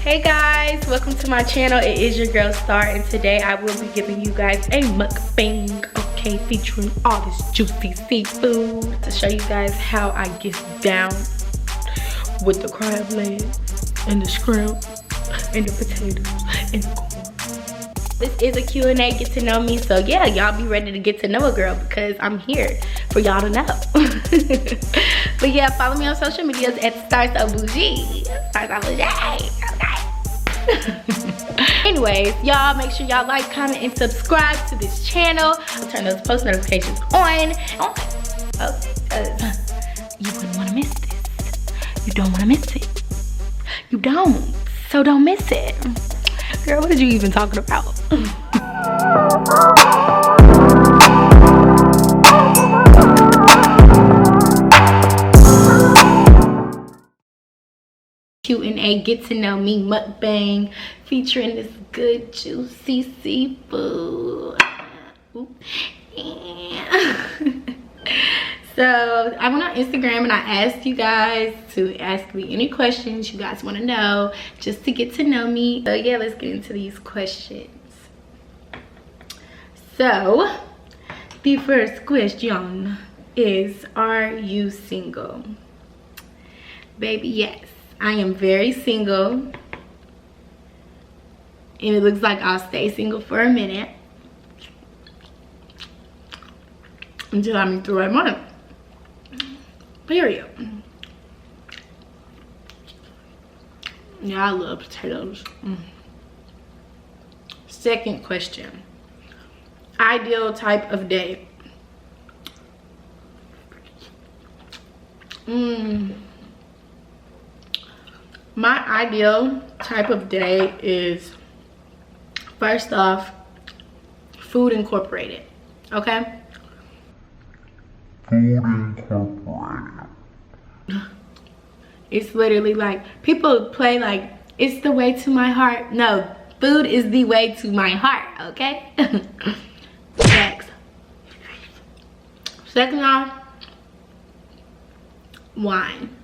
Hey guys, welcome to my channel. It is your girl Star, and today I will be giving you guys a mukbang, okay, featuring all this juicy seafood to show you guys how I get down with the crab legs and the shrimp and the potatoes and the corn. This is a Q&A, get to know me, so yeah, y'all be ready to get to know a girl because I'm here for y'all to know. But yeah, follow me on social medias at starmaviya. Anyways, y'all make sure y'all like, comment, and subscribe to this channel. I'll turn those post notifications on. You wouldn't want to miss this. You don't want to miss it. You don't. So don't miss it. Girl, what are you even talking about? Q&A, get to know me mukbang featuring this good juicy seafood. So I went on Instagram and I asked you guys to ask me any questions you guys want to know, just to get to know me. So yeah, let's get into these questions. So the first question is, are you single? Baby, yes, I am very single, and it looks like I'll stay single for a minute until I meet the right one. Period. Yeah, I love potatoes. Second question. Ideal type of date. My ideal type of day is, first off, food incorporated, okay? Food incorporated. It's literally like, people play like, it's the way to my heart. No, food is the way to my heart, okay? Next. Second off, wine.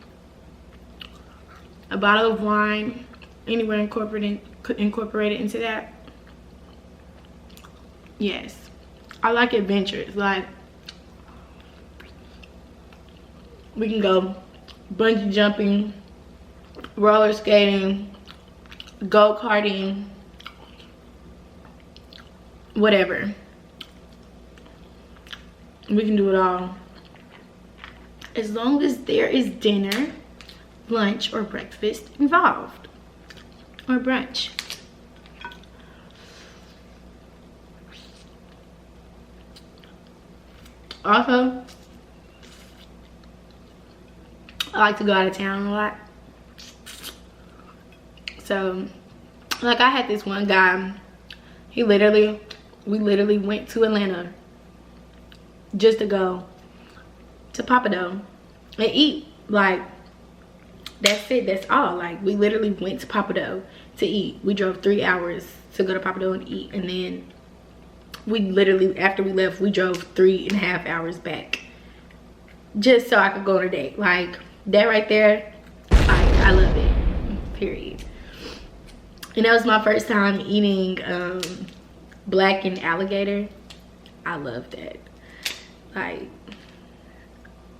A bottle of wine, anywhere incorporated into that. Yes, I like adventures. Like, we can go bungee jumping, roller skating, go-karting, whatever. We can do it all, as long as there is dinner, lunch, or breakfast involved, or brunch. Also, I like to go out of town a lot. So, like, I had this one guy, we literally went to Atlanta just to go to Papado and eat. Like, that's it, that's all. Like, we literally went to Papado to eat. We drove 3 hours to go to Papado and eat, and then we literally, after we left, we drove 3.5 hours back just so I could go on a date. Like, that right there, I love it, period. And that was my first time eating blackened alligator. I love that. Like,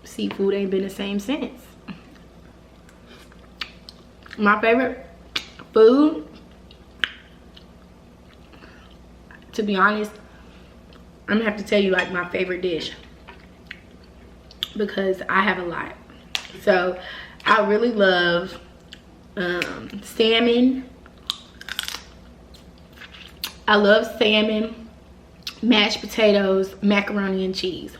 seafood ain't been the same since. My favorite food, to be honest, I'm gonna have to tell you like my favorite dish, because I have a lot. So I really love salmon. I love salmon, mashed potatoes, macaroni and cheese.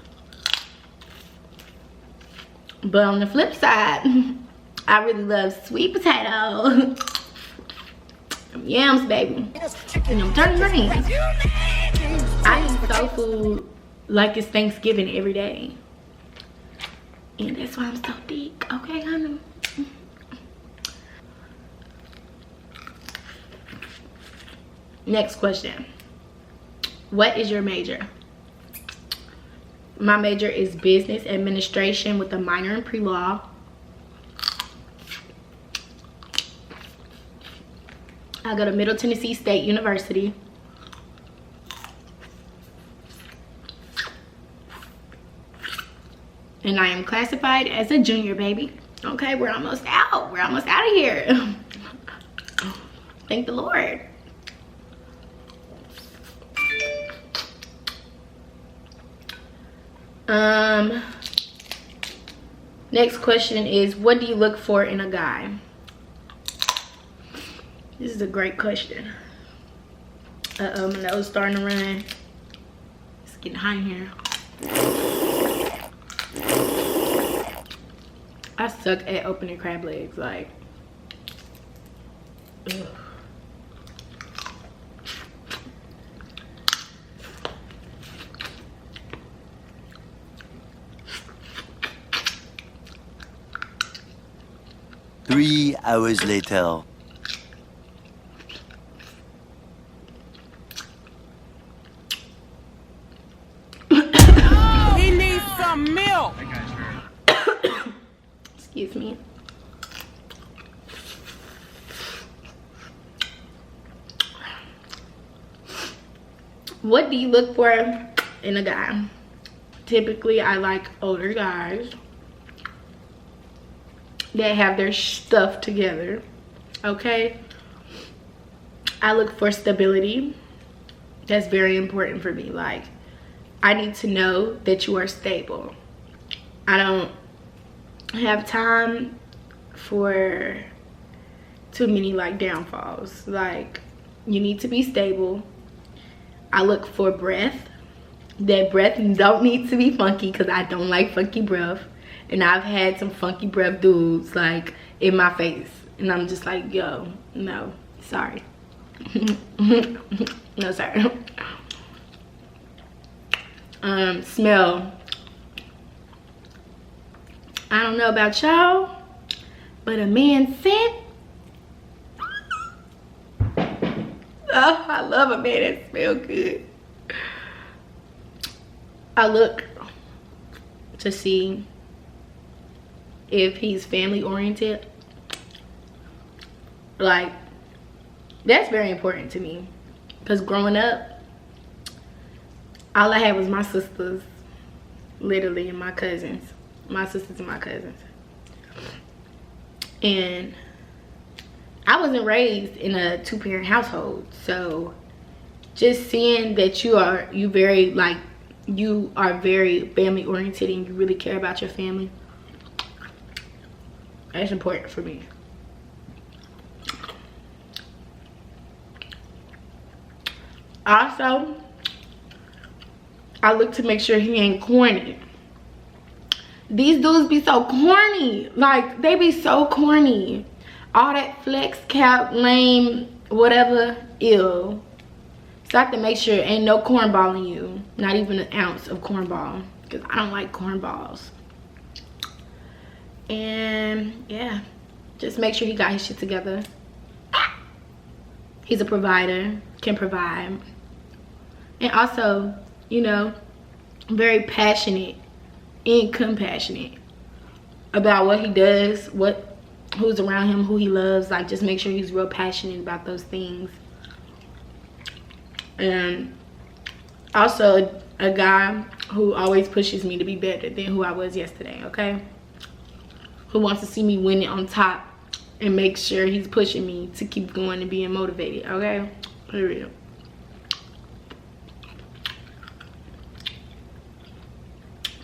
But on the flip side, I really love sweet potato. Yams, baby. And I'm turning greens. I eat soul food like it's Thanksgiving every day. And that's why I'm so thick. Okay, honey? Next question. What is your major? My major is business administration with a minor in pre-law. I go to Middle Tennessee State University. And I am classified as a junior, baby. Okay, we're almost out. We're almost out of here. Thank the Lord. Next question is, what do you look for in a guy? This is a great question. Uh-oh, my nose starting to run. It's getting hot in here. I suck at opening crab legs, like. Ugh. Three hours later. He needs some milk. Excuse me. What do you look for in a guy? Typically, I like older guys that have their stuff together. Okay, I look for stability. That's very important for me. Like, I need to know that you are stable. I don't have time for too many like downfalls. Like, you need to be stable. I look for breath. That breath don't need to be funky, because I don't like funky breath. And I've had some funky breath dudes like in my face, and I'm just like, yo, no, sorry. No, sorry. Smell. I don't know about y'all, but a man scent. Oh, I love a man that smells good. I look to see if he's family oriented. Like, that's very important to me, because growing up, all I had was my sisters, literally, and my cousins. My sisters and my cousins. And I wasn't raised in a two-parent household, so just seeing that you are very family oriented and you really care about your family, that's important for me. Also, I look to make sure he ain't corny. These dudes be so corny. Like, they be so corny. All that flex cap, lame, whatever, ill. So I have to make sure ain't no cornball in you. Not even an ounce of cornball, because I don't like cornballs. And yeah, just make sure he got his shit together. He's a provider, can provide. And also, you know, very passionate and compassionate about what he does, who's around him, who he loves. Like, just make sure he's real passionate about those things. And also a guy who always pushes me to be better than who I was yesterday, okay? Who wants to see me winning on top and make sure he's pushing me to keep going and being motivated, okay? Period.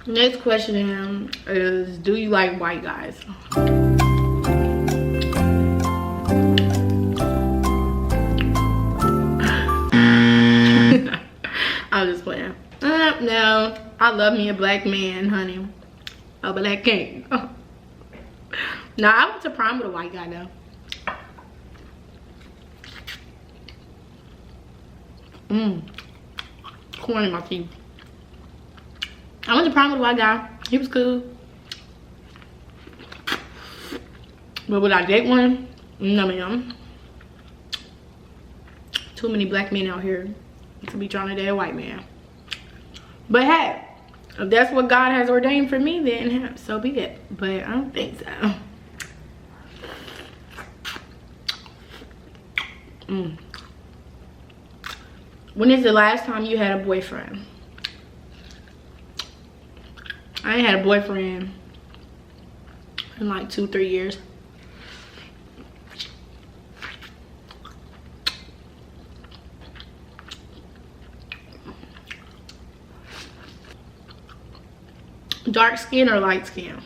Next question is, do you like white guys? I was just playing. No, I love me a black man, honey. A black king. Nah, I went to prom with a white guy though. Corn in my teeth. I went to prom with a white guy. He was cool. But would I date one? No, ma'am. Too many black men out here to be trying to date a white man. But hey, if that's what God has ordained for me, then so be it. But I don't think so. When is the last time you had a boyfriend? I ain't had a boyfriend in like 2-3 years. Dark skin or light skin?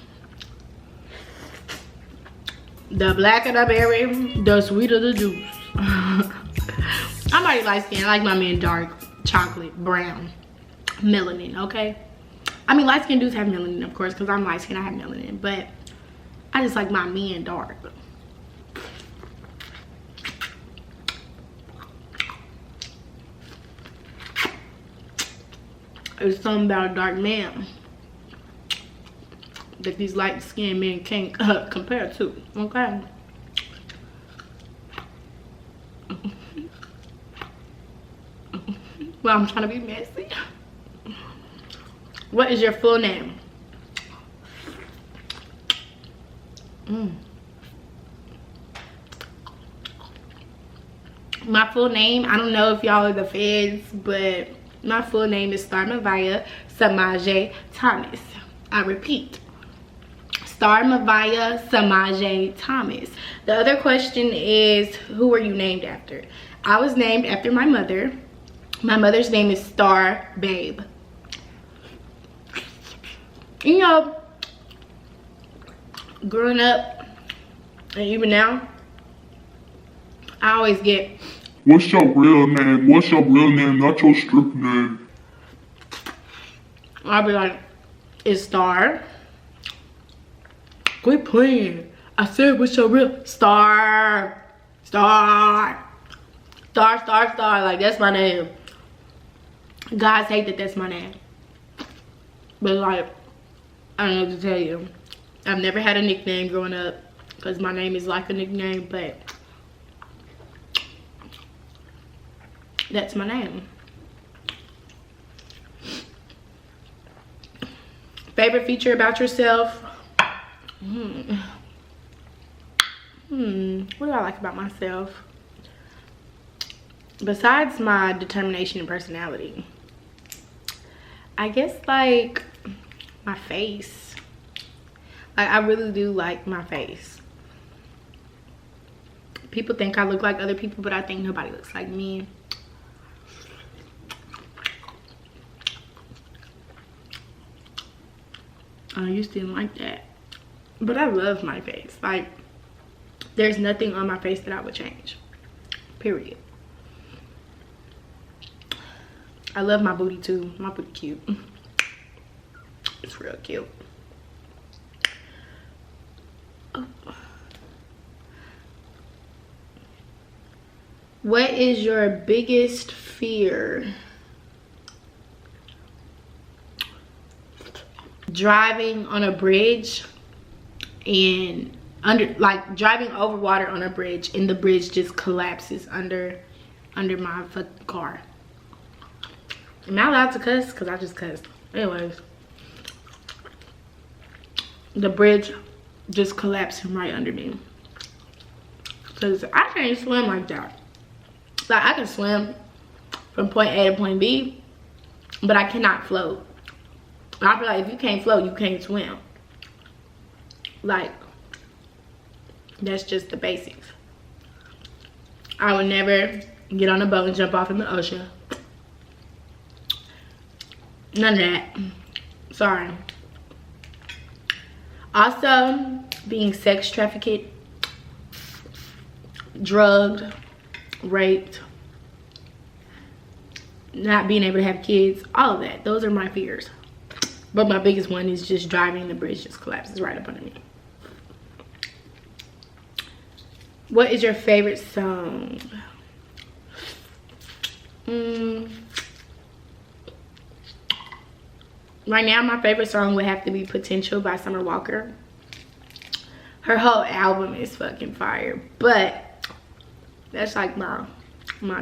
The blacker the berry, the sweeter the juice. I'm already light skin. I like my men dark, chocolate, brown, melanin, okay? I mean, light skin dudes have melanin, of course, because I'm light skin, I have melanin. But I just like my men dark. There's something about a dark man that these light skinned men can't compare to, okay? Well, I'm trying to be messy. What is your full name? My full name, I don't know if y'all are the feds, but my full name is starmaviya Samaje Thomas. I repeat, starmaviya Samaje Thomas. The other question is, who were you named after? I was named after my mother. My mother's name is Star Babe. You know, growing up and even now, I always get, what's your real name? What's your real name? Not your strip name. I'll be like, it's Star. Quit playing. I said, what's your real? Star. Star. Star, Star, Star. Like, that's my name. Guys hate that that's my name. But like, I don't know what to tell you. I've never had a nickname growing up because my name is like a nickname, but that's my name. Favorite feature about yourself? What do I like about myself? Besides my determination and personality, I guess like my face. Like, I really do like my face. People think I look like other people, but I think nobody looks like me. I used to didn't like that, but I love my face. Like, there's nothing on my face that I would change, period. I love my booty too. My booty cute. It's real cute. Oh. What is your biggest fear? Driving on a bridge and driving over water on a bridge and the bridge just collapses under my fucking car. Am I allowed to cuss? Because I just cussed. Anyways, the bridge just collapsing right under me. Because I can't swim like that. Like, I can swim from point A to point B, but I cannot float. I feel like if you can't float, you can't swim. Like, that's just the basics. I would never get on a boat and jump off in the ocean. None of that. Sorry. Also, being sex trafficked, drugged, raped, not being able to have kids, all of that. Those are my fears. But my biggest one is just driving the bridge just collapses right up under me. What is your favorite song? Right now, my favorite song would have to be Potential by Summer Walker. Her whole album is fucking fire. But that's like my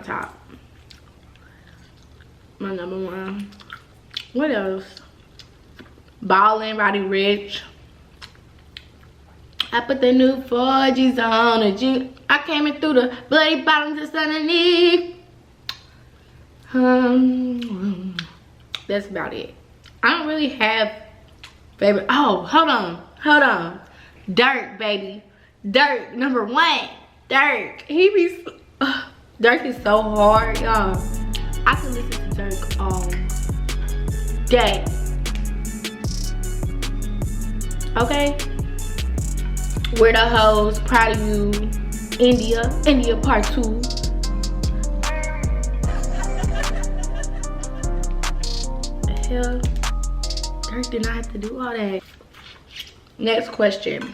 top. My number one. What else? Ballin', Roddy Ricch. I put the new 4Gs on a Jeep. I came in through the bloody bottoms just underneath. That's about it. I don't really have favorite. Oh, hold on. Dirk, baby. Dirk, number 1. Dirk. He be Dirk is so hard, y'all. I can listen to Dirk all day. Okay? We're the hoes, proud of you. India part 2. The hell? Dirk did not have to do all that. Next question.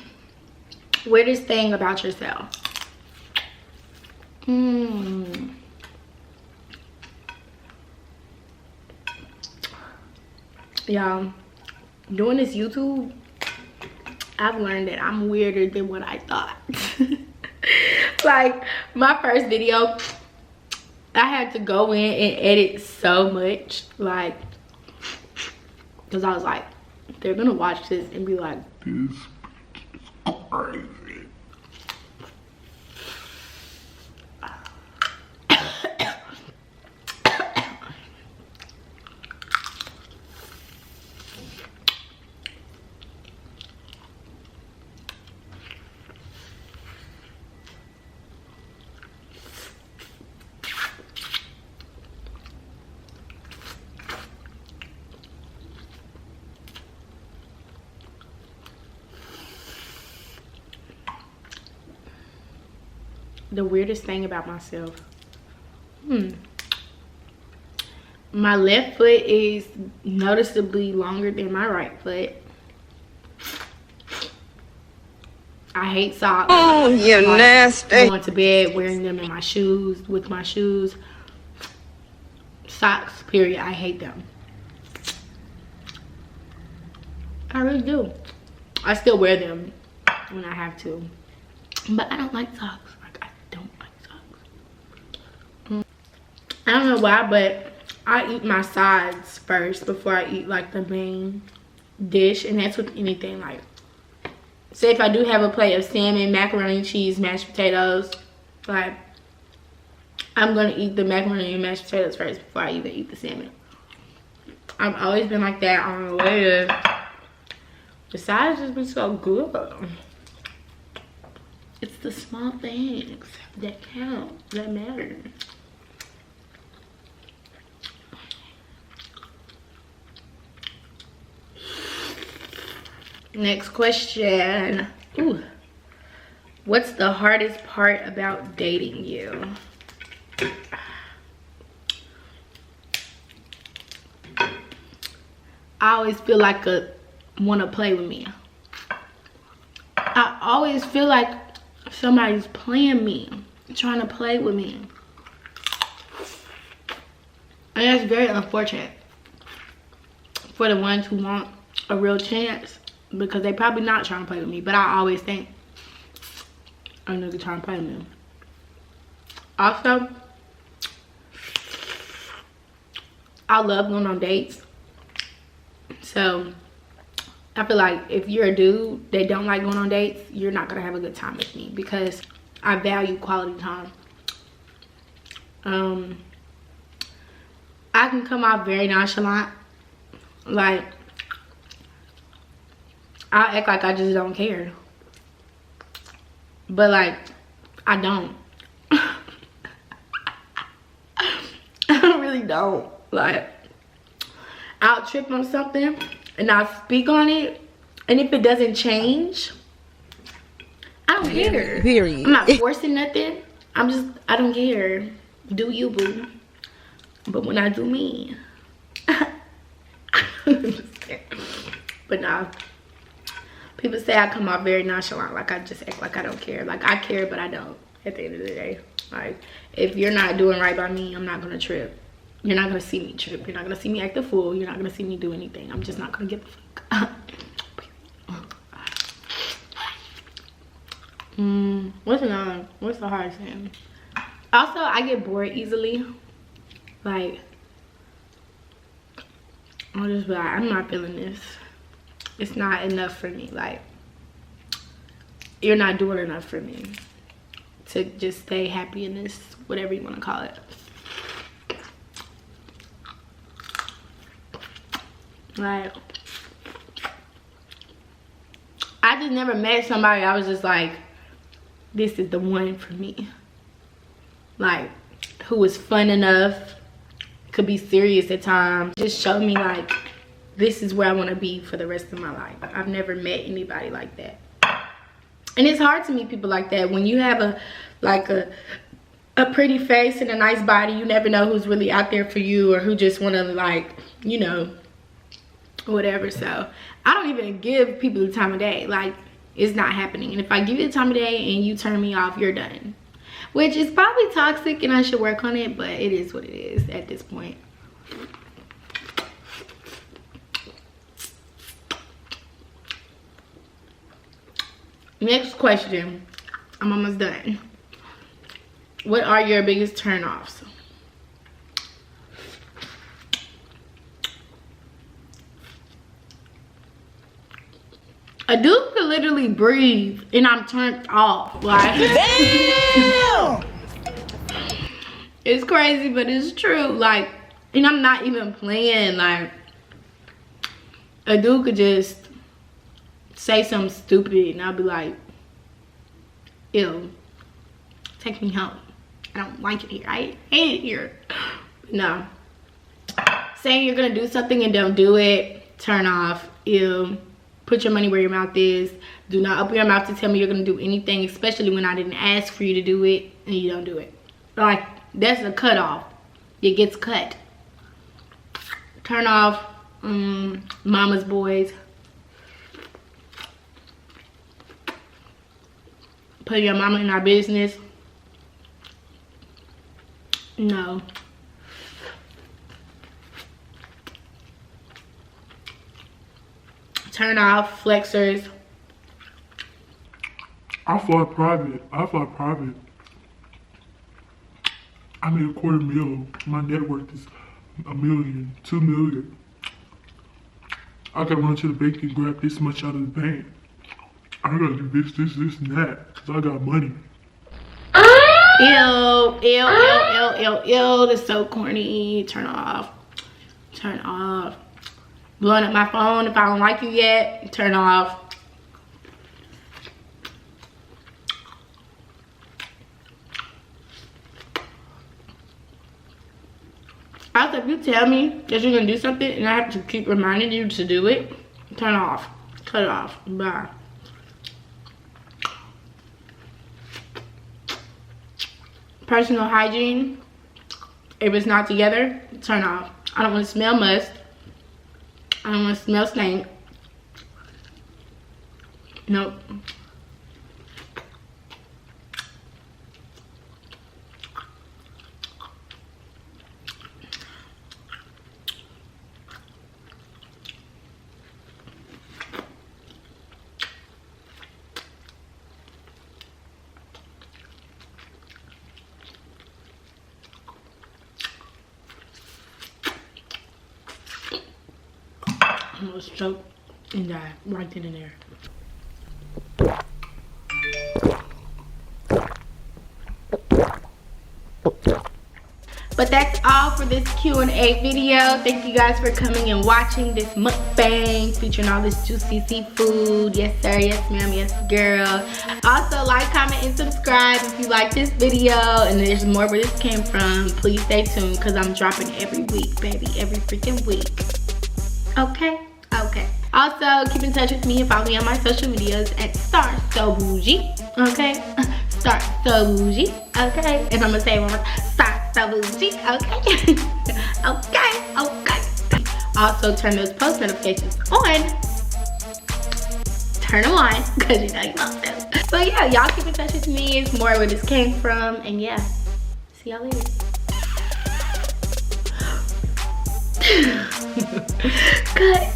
Weirdest thing about yourself? Y'all, doing this YouTube, I've learned that I'm weirder than what I thought. Like, my first video, I had to go in and edit so much, like, because I was like, they're gonna watch this and be like, This is crazy. the weirdest thing about myself. My left foot is noticeably longer than my right foot. I hate socks. Oh, you Like, nasty. going to bed wearing them in my shoes, with my shoes. Socks, period. I hate them. I really do. I still wear them when I have to. But I don't like socks. Like, I don't like socks. I don't know why, but I eat my sides first before I eat like the main dish. And that's with anything. Like, say if I do have a plate of salmon, macaroni and cheese, mashed potatoes, like, I'm gonna eat the macaroni and mashed potatoes first before I even eat the salmon. I've always been like that on the way to. The sides just been so good. It's the small things that count, that matter. Next question. Ooh. What's the hardest part about dating you? I always feel like want to play with me. I always feel like somebody's playing me, trying to play with me. And that's very unfortunate for the ones who want a real chance, because they probably not trying to play with me. But I always think a nigga trying to play with me. Also, I love going on dates. So I feel like if you're a dude that don't like going on dates, you're not gonna have a good time with me, because I value quality time. I can come off very nonchalant. Like, I'll act like I just don't care. But like, I don't. I really don't. Like, I'll trip on something and I'll speak on it, and if it doesn't change, I don't care. Period. I'm not forcing nothing. I don't care. Do you, boo? But when I do me, but nah. People say I come off very nonchalant, like I just act like I don't care. Like, I care, but I don't. At the end of the day, like, if you're not doing right by me, I'm not gonna trip. You're not gonna see me trip. You're not gonna see me act a fool. You're not gonna see me do anything. I'm just not gonna give a fuck. What's the hardest thing? Also, I get bored easily. Like, I'll just be like, I'm not feeling this. It's not enough for me. Like, you're not doing enough for me to just stay happy in this, whatever you want to call it. Like, I just never met somebody I was just like, this is the one for me. Like, who was fun enough, could be serious at times, just show me like, this is where I want to be for the rest of my life. I've never met anybody like that. And it's hard to meet people like that. When you have a pretty face and a nice body, you never know who's really out there for you or who just want to, like, you know, whatever. So I don't even give people the time of day. Like, it's not happening. And if I give you the time of day and you turn me off, you're done. Which is probably toxic and I should work on it, but it is what it is at this point. Next question. I'm almost done. What are your biggest turn-offs? A dude could literally breathe and I'm turned off. Like, damn! It's crazy, but it's true. Like, and I'm not even playing. Like, a dude could just say something stupid and I'll be like, ew, take me home. I don't like it here. I hate it here. No. Saying you're gonna do something and don't do it, turn off, ew. Put your money where your mouth is. Do not open your mouth to tell me you're gonna do anything, especially when I didn't ask for you to do it and you don't do it. Like, that's a cut off. It gets cut. Turn off, mama's boys. Put your mama in our business. No. Turn off, flexers. I fly private. I made $250,000. My net worth is $1 million, $2 million. I gotta run to the bank and grab this much out of the bank. I gotta do this, and that, cause I got money. Ew, that's so corny. Turn off. Turn off. Blowing up my phone if I don't like you yet. Turn off. Also, if you tell me that you're gonna do something and I have to keep reminding you to do it, turn off. Cut it off. Bye. Personal hygiene, if it's not together, turn off. I don't want to smell must. I don't want to smell stank. Nope. I almost choked and died right then and there. But that's all for this Q&A video. Thank you guys for coming and watching this mukbang featuring all this juicy seafood. Yes sir, yes ma'am, yes girl. Also like, comment, and subscribe if you like this video and there's more where this came from. Please stay tuned because I'm dropping every week, baby, every freaking week. Okay. Also, keep in touch with me and follow me on my social medias at starsobougie. Okay? Starsobougie. Okay? And I'm gonna say it one more time. Starsobougie. Okay? Okay. Also, turn those post notifications on. Turn them on because you know you want to. So yeah, y'all keep in touch with me. It's more where this came from. And yeah, see y'all later. Cut.